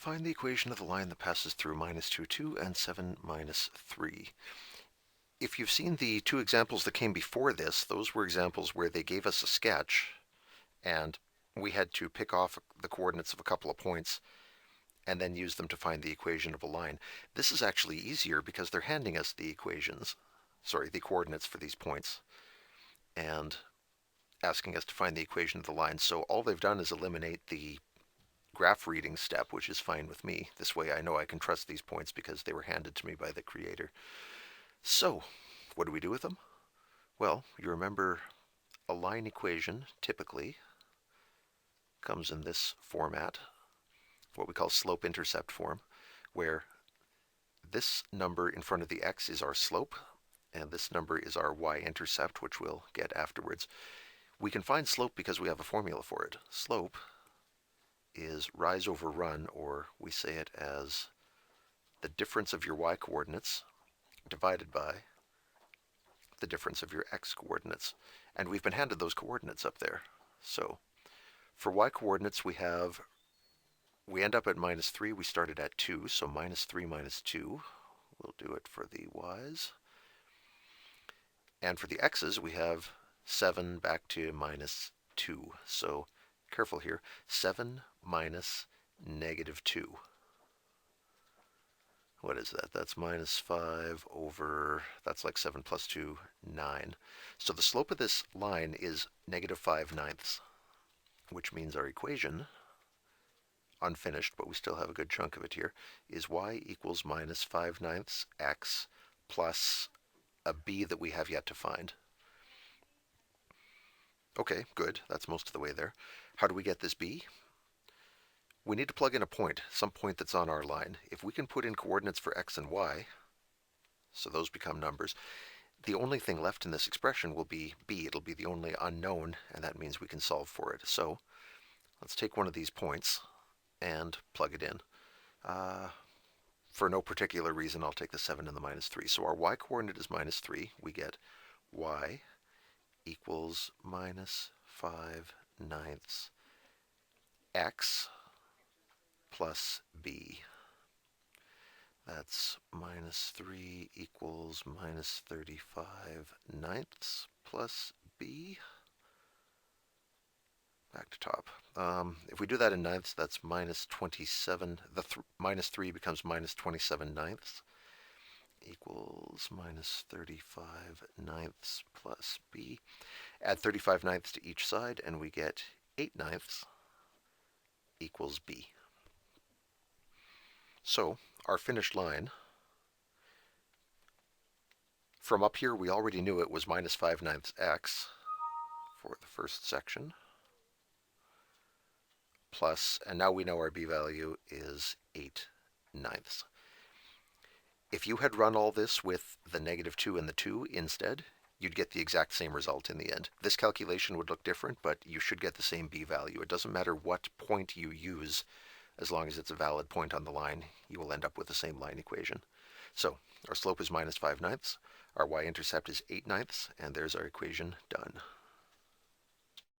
Find the equation of the line that passes through minus 2, 2 and 7, minus 3. If you've seen the two examples that came before this, those were examples where they gave us a sketch and we had to pick off the coordinates of a couple of points and then use them to find the equation of a line. This is actually easier because they're handing us the coordinates for these points and asking us to find the equation of the line. So all they've done is eliminate the graph reading step, which is fine with me. This way I know I can trust these points because they were handed to me by the creator. So, what do we do with them? Well, you remember a line equation typically comes in this format, what we call slope-intercept form, where this number in front of the x is our slope, and this number is our y-intercept, which we'll get afterwards. We can find slope because we have a formula for it. Slope is rise over run, or we say it as the difference of your y-coordinates divided by the difference of your x-coordinates. And we've been handed those coordinates up there. So for y-coordinates, we end up at minus 3. We started at 2, so minus 3 minus 2. We'll do it for the y's. And for the x's, we have 7 back to minus 2. So careful here, 7 minus negative 2. What is that? That's minus 5 over, that's like 7 plus 2, 9. So the slope of this line is negative 5/9, which means our equation, unfinished, but we still have a good chunk of it here, is y equals minus 5/9 x plus a b that we have yet to find. Okay, good. That's most of the way there. How do we get this b? We need to plug in a point, some point that's on our line. If we can put in coordinates for x and y, so those become numbers, the only thing left in this expression will be b. It'll be the only unknown, and that means we can solve for it. So let's take one of these points and plug it in. For no particular reason, I'll take the 7 and the minus 3. So our y-coordinate is minus 3. We get y equals minus 5/9 x plus b. That's minus 3 equals minus 35/9 plus b. Back to top. If we do that in ninths, that's minus 27. Minus 3 becomes minus 27/9 equals minus 35/9 plus b. Add 35/9 to each side, and we get 8/9 equals b. So our finished line, from up here we already knew it was minus 5/9 x for the first section, plus, and now we know our b value is 8/9. If you had run all this with the negative 2 and the 2 instead, you'd get the exact same result in the end. This calculation would look different, but you should get the same b value. It doesn't matter what point you use, as long as it's a valid point on the line, you will end up with the same line equation. So our slope is minus 5/9, our y-intercept is 8/9, and there's our equation done.